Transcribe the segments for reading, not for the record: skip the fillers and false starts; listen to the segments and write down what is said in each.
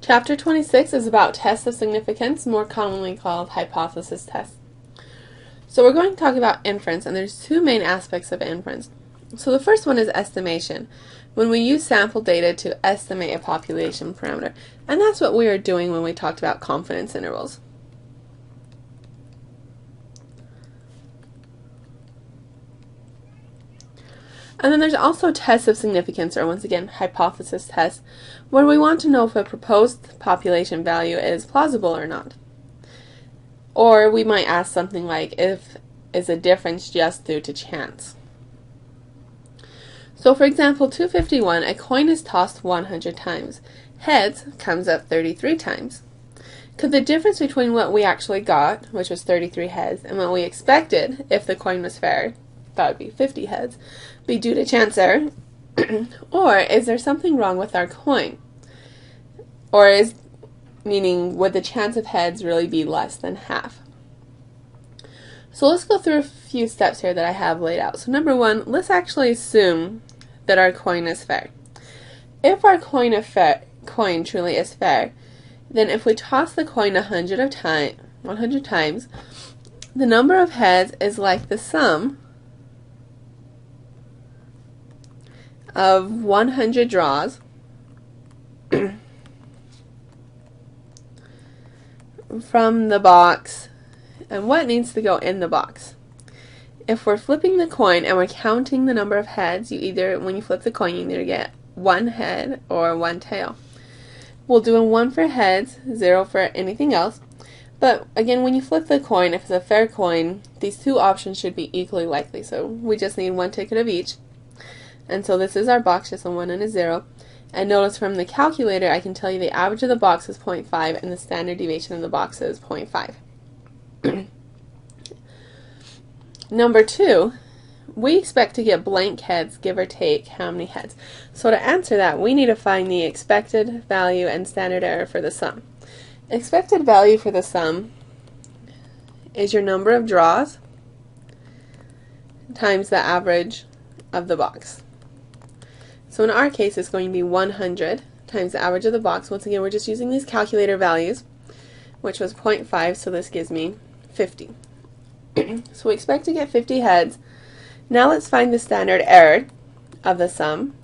Chapter 26 is about tests of significance, more commonly called hypothesis tests. So we're going to talk about inference, and there's two main aspects of inference. So the first one is estimation, when we use sample data to estimate a population parameter. And that's what we were doing when we talked about confidence intervals. And then there's also tests of significance, or once again, hypothesis tests, where we want to know if a proposed population value is plausible or not. Or we might ask something like, is a difference just due to chance? So for example, 251, a coin is tossed 100 times. Heads comes up 33 times. Could the difference between what we actually got, which was 33 heads, and what we expected, if the coin was fair, that would be 50 heads, be due to chance error? Or is there something wrong with our coin? Or meaning, would the chance of heads really be less than half? So let's go through a few steps here that I have laid out. So number one, let's actually assume that our coin is fair. If our coin truly is fair, then if we toss the coin 100 times, the number of heads is like the sum of 100 draws from the box and what needs to go in the box. If we're flipping the coin and we're counting the number of heads, when you flip the coin, you either get one head or one tail. We'll do 1 for heads, 0 for anything else. But again, when you flip the coin, if it's a fair coin, these two options should be equally likely. So we just need one ticket of each. And so this is our box, just a 1 and a 0. And notice from the calculator, I can tell you the average of the box is 0.5 and the standard deviation of the box is 0.5. Number 2, we expect to get blank heads, give or take how many heads. So to answer that, we need to find the expected value and standard error for the sum. Expected value for the sum is your number of draws times the average of the box. So in our case, it's going to be 100 times the average of the box. Once again, we're just using these calculator values, which was 0.5, so this gives me 50. So we expect to get 50 heads. Now let's find the standard error of the sum.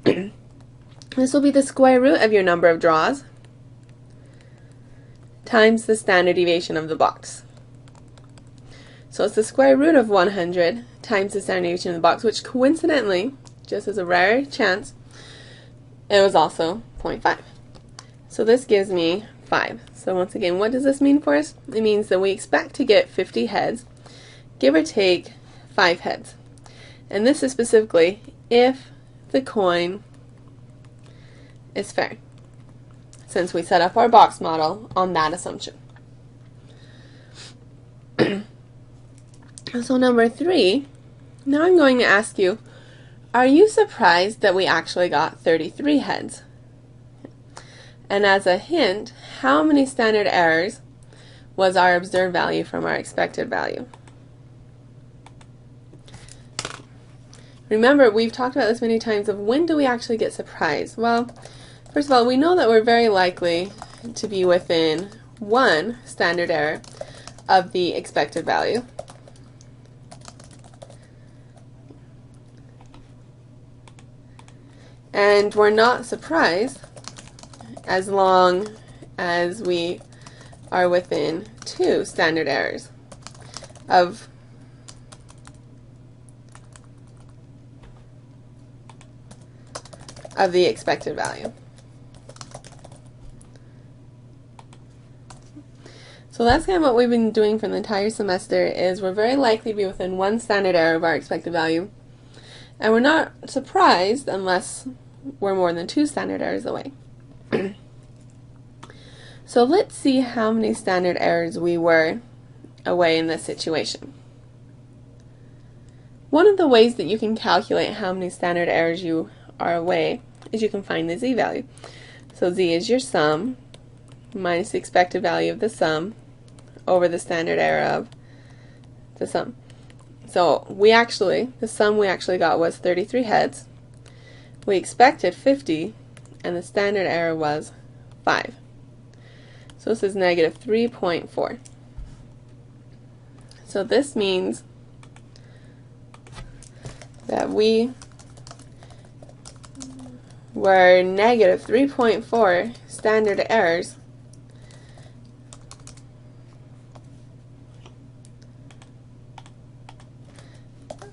This will be the square root of your number of draws times the standard deviation of the box. So it's the square root of 100 times the standard deviation of the box, which coincidentally, just as a rare chance, it was also 0.5. So this gives me 5. So once again, what does this mean for us? It means that we expect to get 50 heads, give or take 5 heads. And this is specifically if the coin is fair, since we set up our box model on that assumption. So number 3, now I'm going to ask you, are you surprised that we actually got 33 heads? And as a hint, how many standard errors was our observed value from our expected value? Remember, we've talked about this many times of when do we actually get surprised? Well, first of all, we know that we're very likely to be within 1 standard error of the expected value. And we're not surprised as long as we are within 2 standard errors of the expected value. So that's kind of what we've been doing for the entire semester, is we're very likely to be within 1 standard error of our expected value. And we're not surprised unless we're more than 2 standard errors away. So let's see how many standard errors we were away in this situation. One of the ways that you can calculate how many standard errors you are away is you can find the z-value. So z is your sum minus the expected value of the sum over the standard error of the sum. So the sum we actually got was 33 heads. We expected 50, and the standard error was 5. So this is negative 3.4. So this means that we were negative 3.4 standard errors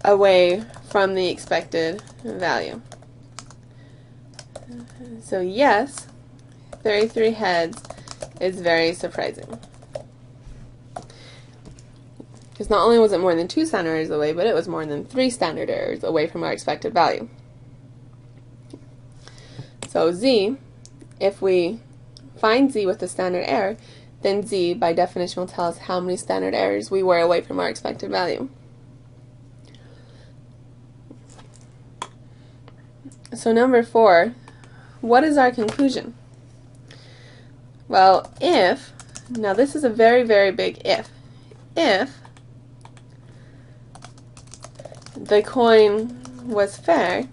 away from the expected value. So yes, 33 heads is very surprising. Because not only was it more than 2 standard errors away, but it was more than 3 standard errors away from our expected value. So z, if we find z with the standard error, then z by definition will tell us how many standard errors we were away from our expected value. So number 4, what is our conclusion? Well, if, now this is a very, very big if the coin was fair,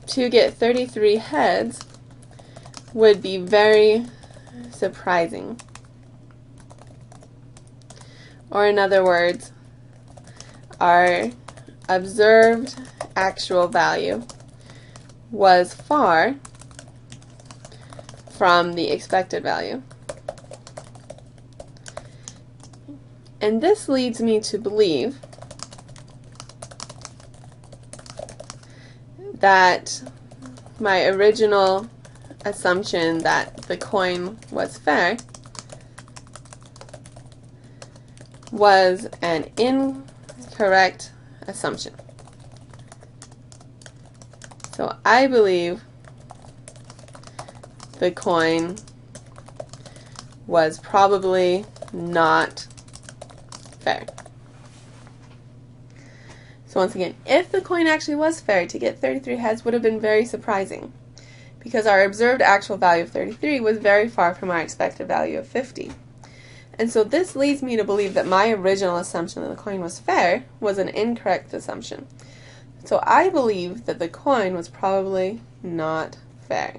to get 33 heads would be very surprising. Or in other words, our observed actual value was far from the expected value. And this leads me to believe that my original assumption that the coin was fair was an incorrect assumption. So I believe the coin was probably not fair. So once again, if the coin actually was fair, to get 33 heads would have been very surprising, because our observed actual value of 33 was very far from our expected value of 50. And so this leads me to believe that my original assumption that the coin was fair was an incorrect assumption. So I believe that the coin was probably not fair.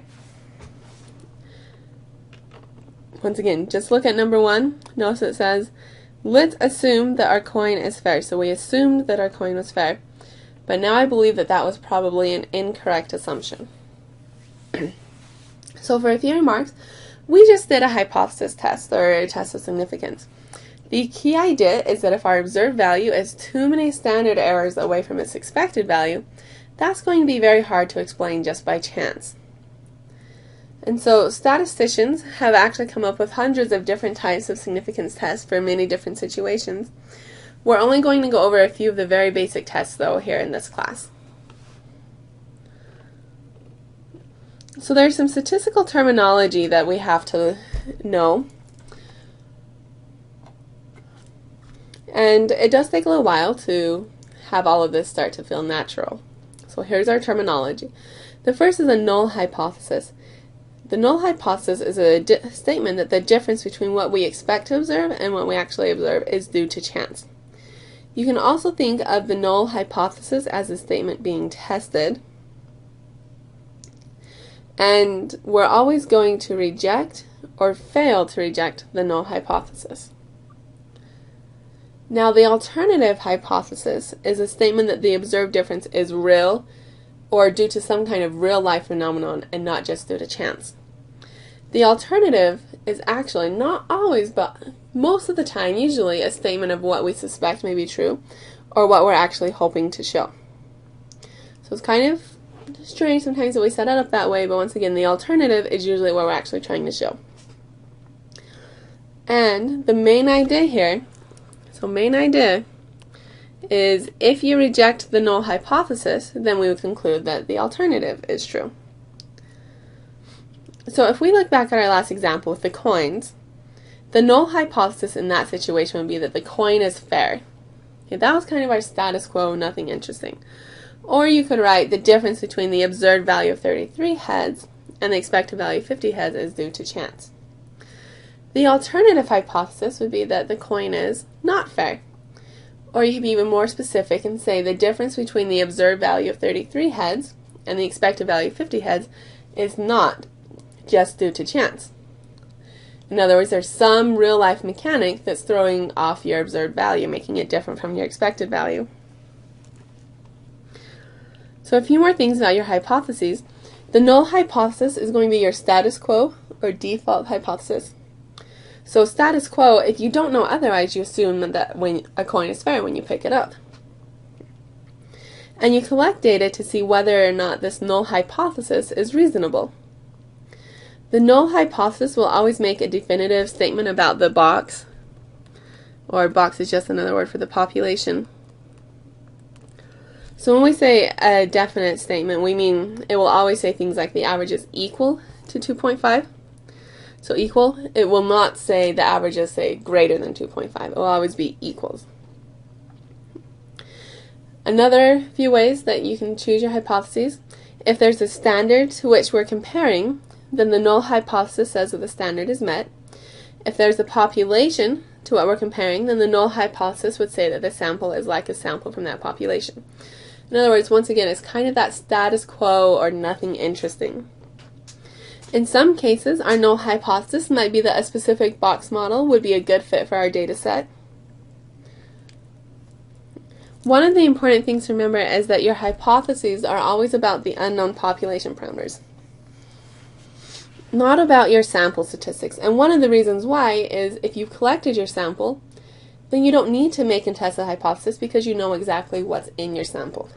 Once again, just look at number 1. Notice it says, let's assume that our coin is fair. So we assumed that our coin was fair. But now I believe that that was probably an incorrect assumption. So for a few remarks, we just did a hypothesis test, or a test of significance. The key idea is that if our observed value is too many standard errors away from its expected value, that's going to be very hard to explain just by chance. And so statisticians have actually come up with hundreds of different types of significance tests for many different situations. We're only going to go over a few of the very basic tests, though, here in this class. So there's some statistical terminology that we have to know. And it does take a little while to have all of this start to feel natural. So here's our terminology. The first is a null hypothesis. The null hypothesis is a statement that the difference between what we expect to observe and what we actually observe is due to chance. You can also think of the null hypothesis as a statement being tested. And we're always going to reject or fail to reject the null hypothesis. Now, the alternative hypothesis is a statement that the observed difference is real or due to some kind of real-life phenomenon and not just due to chance. The alternative is actually not always, but most of the time, usually a statement of what we suspect may be true or what we're actually hoping to show. So it's kind of strange sometimes that we set it up that way, but once again, the alternative is usually what we're actually trying to show. And the main idea here, is if you reject the null hypothesis, then we would conclude that the alternative is true. So if we look back at our last example with the coins, the null hypothesis in that situation would be that the coin is fair. Okay, that was kind of our status quo, nothing interesting. Or you could write the difference between the observed value of 33 heads and the expected value of 50 heads is due to chance. The alternative hypothesis would be that the coin is not fair. Or you could be even more specific and say the difference between the observed value of 33 heads and the expected value of 50 heads is not just due to chance. In other words, there's some real-life mechanic that's throwing off your observed value, making it different from your expected value. So a few more things about your hypotheses. The null hypothesis is going to be your status quo or default hypothesis. So status quo, if you don't know otherwise, you assume that when a coin is fair when you pick it up. And you collect data to see whether or not this null hypothesis is reasonable. The null hypothesis will always make a definitive statement about the box, or box is just another word for the population. So when we say a definite statement, we mean it will always say things like the average is equal to 2.5. So equal, it will not say the average is, say, greater than 2.5. It will always be equals. Another few ways that you can choose your hypotheses. If there's a standard to which we're comparing, then the null hypothesis says that the standard is met. If there's a population to what we're comparing, then the null hypothesis would say that the sample is like a sample from that population. In other words, once again, it's kind of that status quo or nothing interesting. In some cases, our null hypothesis might be that a specific box model would be a good fit for our data set. One of the important things to remember is that your hypotheses are always about the unknown population parameters, not about your sample statistics. And one of the reasons why is if you've collected your sample, then you don't need to make and test a hypothesis because you know exactly what's in your sample.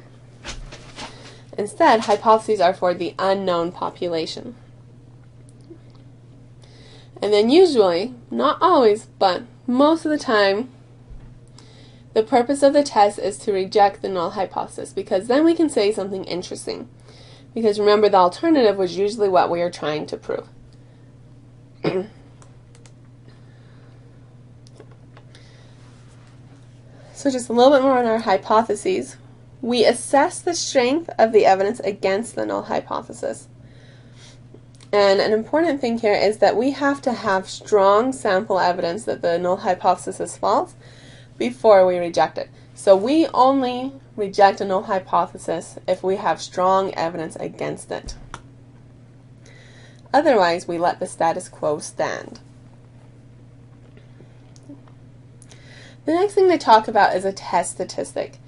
Instead, hypotheses are for the unknown population. And then usually, not always, but most of the time, the purpose of the test is to reject the null hypothesis, because then we can say something interesting. Because remember, the alternative was usually what we are trying to prove. So just a little bit more on our hypotheses. We assess the strength of the evidence against the null hypothesis. And an important thing here is that we have to have strong sample evidence that the null hypothesis is false before we reject it. So we only reject a null hypothesis if we have strong evidence against it. Otherwise, we let the status quo stand. The next thing they talk about is a test statistic.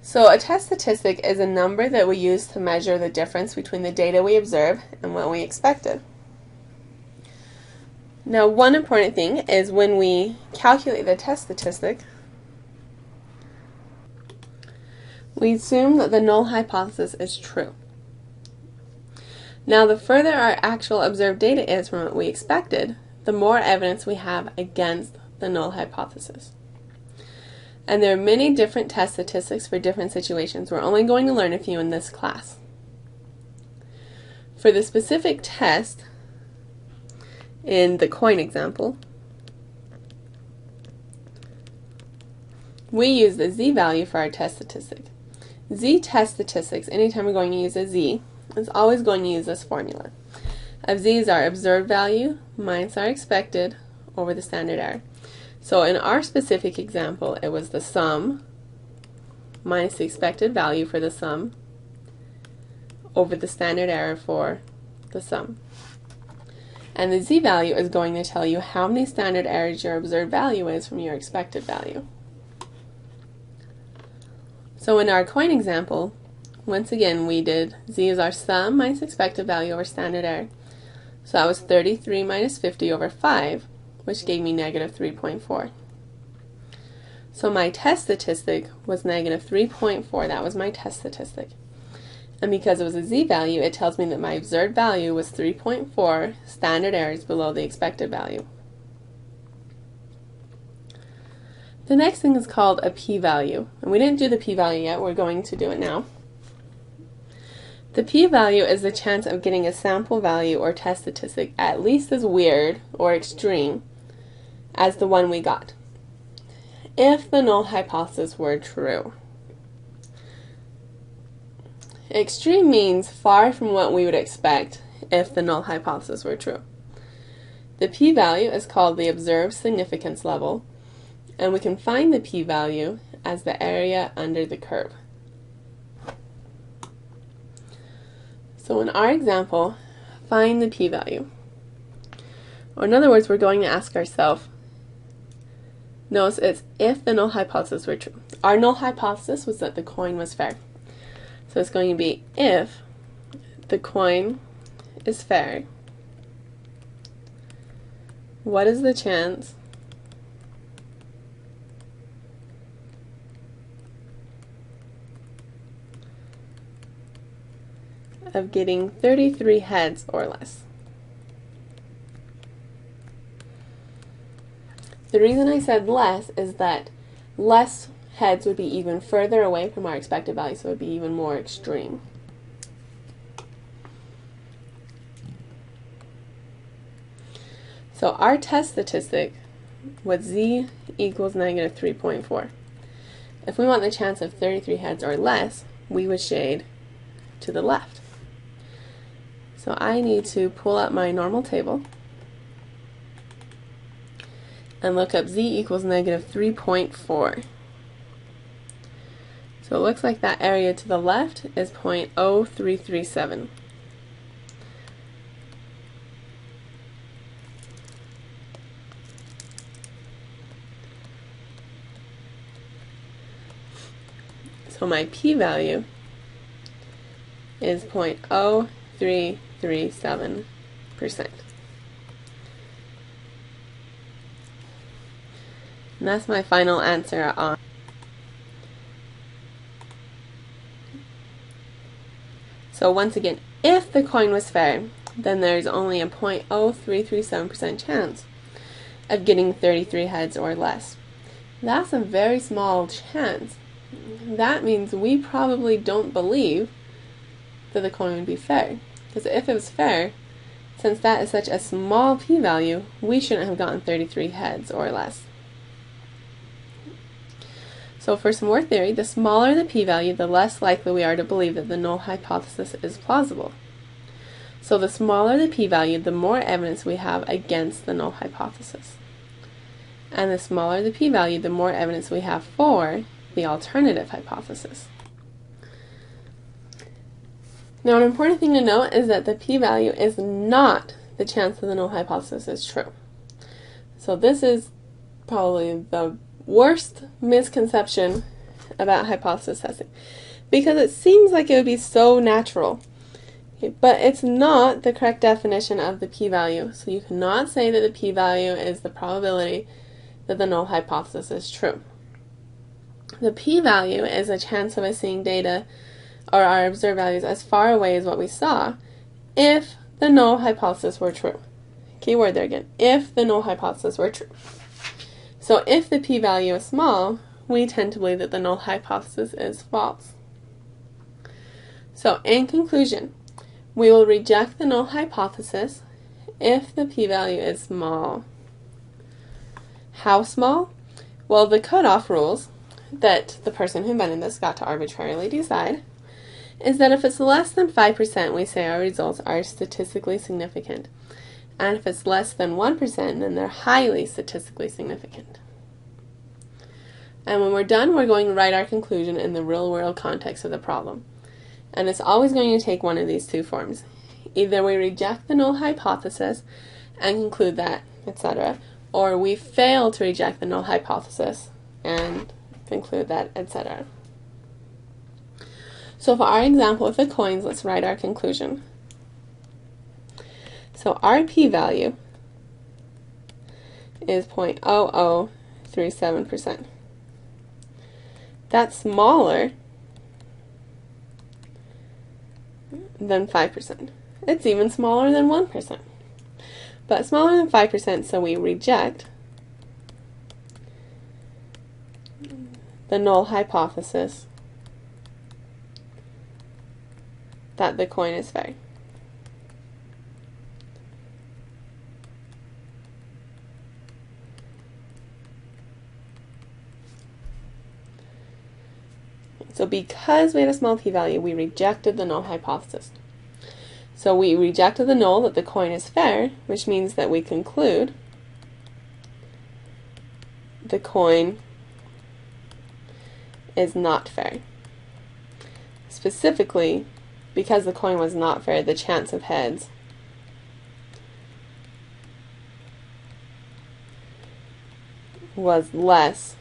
So a test statistic is a number that we use to measure the difference between the data we observe and what we expected. Now, one important thing is when we calculate the test statistic, we assume that the null hypothesis is true. Now, the further our actual observed data is from what we expected, the more evidence we have against the null hypothesis. And there are many different test statistics for different situations. We're only going to learn a few in this class. For the specific test, in the coin example, we use the z-value for our test statistic. Z-test statistics, anytime we're going to use a z, is always going to use this formula. Of z is our observed value minus our expected over the standard error. So in our specific example, it was the sum minus the expected value for the sum over the standard error for the sum. And the z-value is going to tell you how many standard errors your observed value is from your expected value. So in our coin example, once again we did z is our sum minus expected value over standard error. So that was 33 minus 50 over 5, which gave me negative 3.4. So my test statistic was negative 3.4. That was my test statistic. And because it was a z-value, it tells me that my observed value was 3.4 standard errors below the expected value. The next thing is called a p-value. And we didn't do the p-value yet. We're going to do it now. The p-value is the chance of getting a sample value or test statistic at least as weird or extreme as the one we got, if the null hypothesis were true. Extreme means far from what we would expect if the null hypothesis were true. The p-value is called the observed significance level, and we can find the p-value as the area under the curve. So in our example, find the p-value. Or in other words, we're going to ask ourselves, notice it's if the null hypothesis were true. Our null hypothesis was that the coin was fair. So it's going to be if the coin is fair, what is the chance of getting 33 heads or less? The reason I said less is that less heads would be even further away from our expected value, so it would be even more extreme. So our test statistic was z equals negative 3.4. If we want the chance of 33 heads or less, we would shade to the left. So I need to pull up my normal table and look up z equals negative 3.4. So it looks like that area to the left is 0.0337. So my p-value is 0.0337%. And that's my final answer on. So once again, if the coin was fair, then there's only a 0.0337% chance of getting 33 heads or less. That's a very small chance. That means we probably don't believe that the coin would be fair. Because if it was fair, since that is such a small p-value, we shouldn't have gotten 33 heads or less. So for some more theory, the smaller the p-value, the less likely we are to believe that the null hypothesis is plausible. So the smaller the p-value, the more evidence we have against the null hypothesis. And the smaller the p-value, the more evidence we have for the alternative hypothesis. Now, an important thing to note is that the p-value is not the chance that the null hypothesis is true. So this is probably the worst misconception about hypothesis testing, because it seems like it would be so natural, but it's not the correct definition of the p-value. So you cannot say that the p-value is the probability that the null hypothesis is true. The p-value is a chance of us seeing data or our observed values as far away as what we saw if the null hypothesis were true. Key word there again, if the null hypothesis were true. So if the p-value is small, we tend to believe that the null hypothesis is false. So in conclusion, we will reject the null hypothesis if the p-value is small. How small? Well, the cutoff rules that the person who invented this got to arbitrarily decide is that if it's less than 5%, we say our results are statistically significant. And if it's less than 1%, then they're highly statistically significant. And when we're done, we're going to write our conclusion in the real-world context of the problem. And it's always going to take one of these two forms. Either we reject the null hypothesis and conclude that, etc., or we fail to reject the null hypothesis and conclude that, etc. So for our example with the coins, let's write our conclusion. So our p-value is 0.0037%. That's smaller than 5%. It's even smaller than 1%. But smaller than 5%, so we reject the null hypothesis that the coin is fair. So because we had a small p-value, we rejected the null hypothesis. So we rejected the null that the coin is fair, which means that we conclude the coin is not fair. Specifically, because the coin was not fair, the chance of heads was less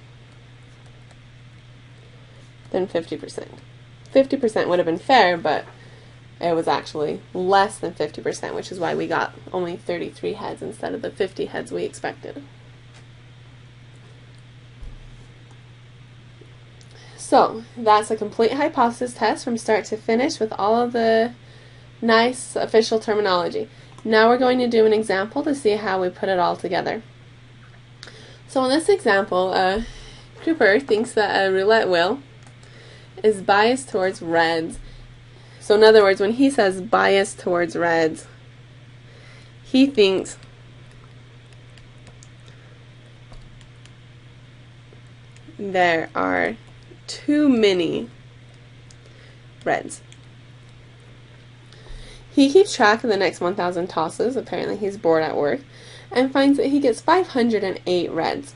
than 50%. 50% would have been fair, but it was actually less than 50%, which is why we got only 33 heads instead of the 50 heads we expected. So that's a complete hypothesis test from start to finish with all of the nice official terminology. Now we're going to do an example to see how we put it all together. So in this example, Cooper thinks that a roulette wheel is biased towards reds. So in other words, when he says biased towards reds, he thinks there are too many reds. He keeps track of the next 1,000 tosses. Apparently he's bored at work, and finds that he gets 508 reds.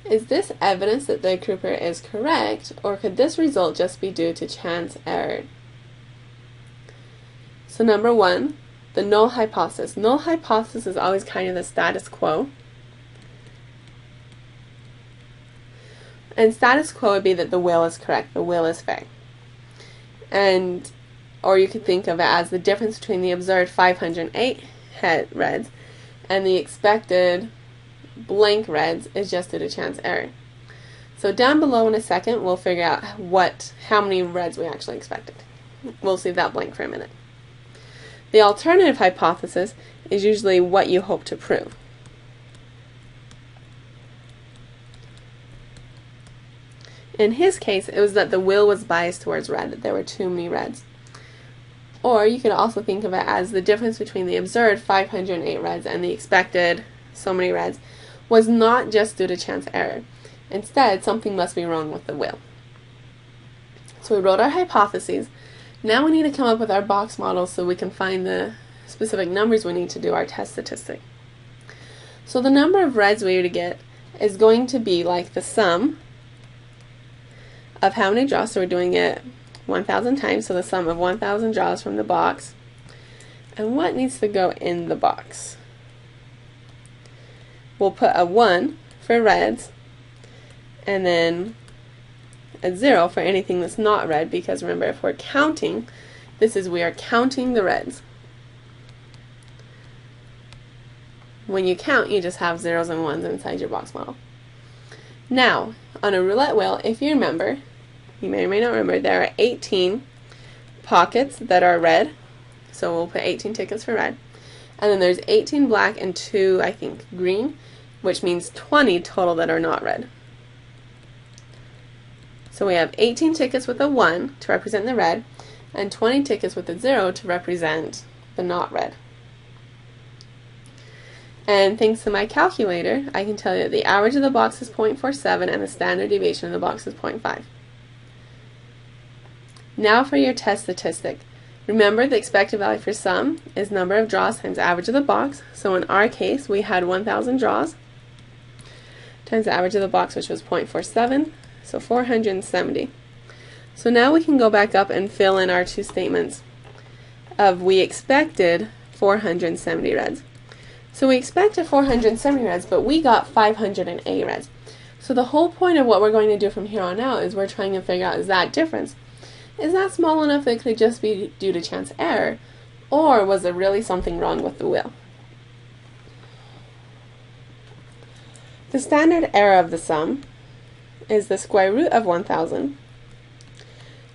Is this evidence that the Cooper is correct, or could this result just be due to chance error? So number one, the null hypothesis. Null hypothesis is always kind of the status quo. And status quo would be that the wheel is correct, the wheel is fair. Or you could think of it as the difference between the observed 508 reds and the expected blank reds is just due to chance error. So down below in a second we'll figure out how many reds we actually expected. We'll leave that blank for a minute. The alternative hypothesis is usually what you hope to prove. In his case, it was that the wheel was biased towards red, that there were too many reds. Or you could also think of it as the difference between the observed 508 reds and the expected so many reds was not just due to chance error. Instead, something must be wrong with the wheel. So we wrote our hypotheses. Now we need to come up with our box model so we can find the specific numbers we need to do our test statistic. So the number of reds we are to get is going to be like the sum of how many draws. So we're doing it 1,000 times, so the sum of 1,000 draws from the box. And what needs to go in the box? We'll put a 1 for reds, and then a 0 for anything that's not red, because remember, if we're counting, we are counting the reds. When you count, you just have zeros and ones inside your box model. Now, on a roulette wheel, if you remember, you may or may not remember, there are 18 pockets that are red, so we'll put 18 tickets for red. And then there's 18 black and 2, I think, green, which means 20 total that are not red. So we have 18 tickets with a 1 to represent the red, and 20 tickets with a 0 to represent the not red. And thanks to my calculator, I can tell you that the average of the box is 0.47 and the standard deviation of the box is 0.5. Now for your test statistic. Remember, the expected value for sum is number of draws times average of the box. So in our case, we had 1,000 draws times the average of the box, which was 0.47, so 470. So now we can go back up and fill in our two statements of we expected 470 reds. So we expected 470 reds, but we got 508 reds. So the whole point of what we're going to do from here on out is we're trying to figure out, is that difference, is that small enough that it could just be due to chance error, or was there really something wrong with the wheel? The standard error of the sum is the square root of 1,000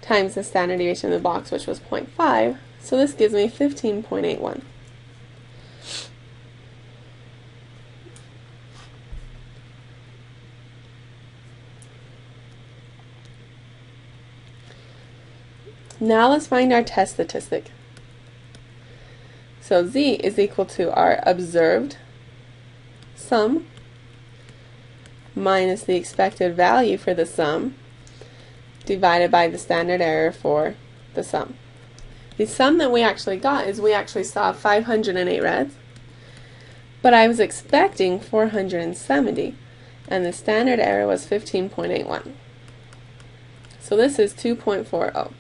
times the standard deviation of the box, which was 0.5, so this gives me 15.81. Now let's find our test statistic. So z is equal to our observed sum minus the expected value for the sum divided by the standard error for the sum. The sum that we actually got is we actually saw 508 reds, but I was expecting 470, and the standard error was 15.81. So this is 2.40.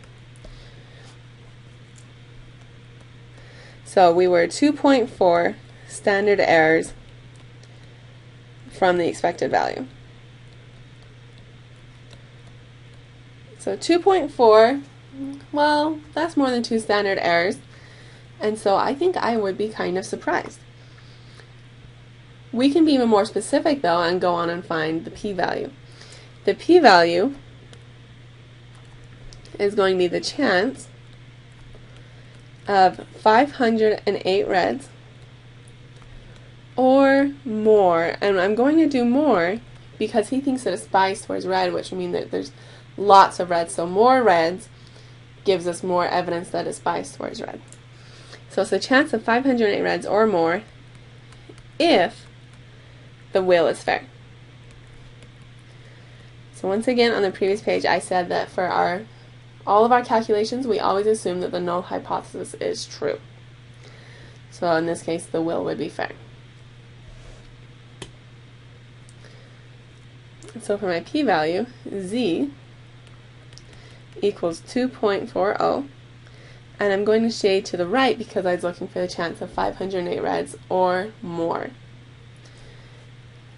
So we were 2.4 standard errors from the expected value. So 2.4, well, that's more than 2 standard errors, and so I think I would be kind of surprised. We can be even more specific though and go on and find the p-value. The p-value is going to be the chance of 508 reds or more, and I'm going to do more because he thinks that it's biased towards red, which would mean that there's lots of reds, so more reds gives us more evidence that it's biased towards red. So it's a chance of 508 reds or more if the will is fair. So once again, on the previous page I said that for all of our calculations we always assume that the null hypothesis is true. So in this case the will would be fair. So for my p-value, z equals 2.40, and I'm going to shade to the right because I was looking for the chance of 508 reds or more.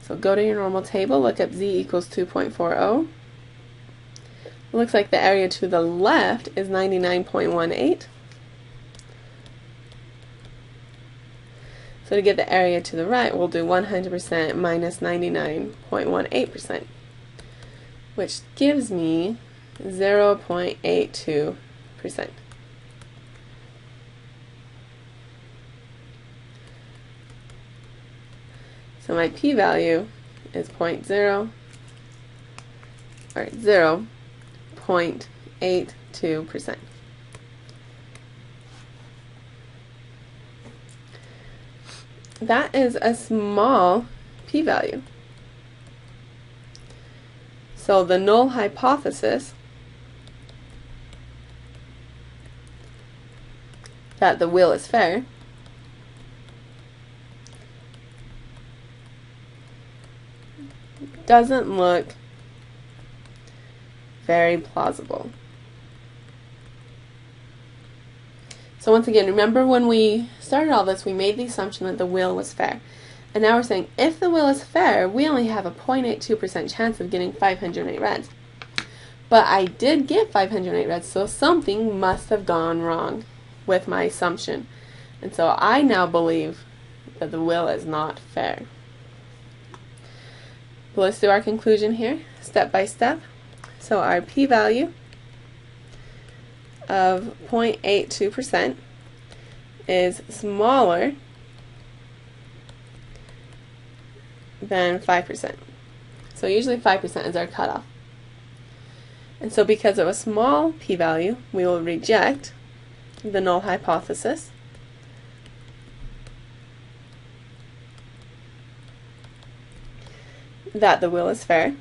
So go to your normal table, look up z equals 2.40. It looks like the area to the left is 99.18. So to get the area to the right, we'll do 100% minus 99.18%, which gives me 0.82%. So my p-value is 0.82%. That is a small p-value. So the null hypothesis that the will is fair doesn't look very plausible. So once again, remember when we started all this, we made the assumption that the will was fair. And now we're saying if the will is fair, we only have a 0.82% chance of getting 508 reds. But I did get 508 reds, so something must have gone wrong with my assumption. And so I now believe that the will is not fair. But let's do our conclusion here, step by step. So our p-value of 0.82% is smaller than 5%. So usually 5% is our cutoff. And so because of a small p-value, we will reject the null hypothesis. That the will is fair.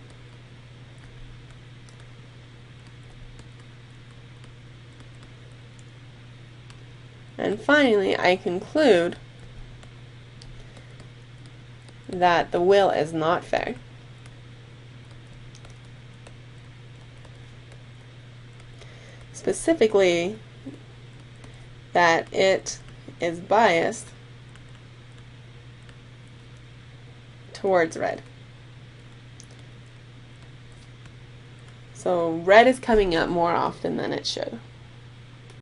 And finally, I conclude that the will is not fair. Specifically, that it is biased towards red. So red is coming up more often than it should.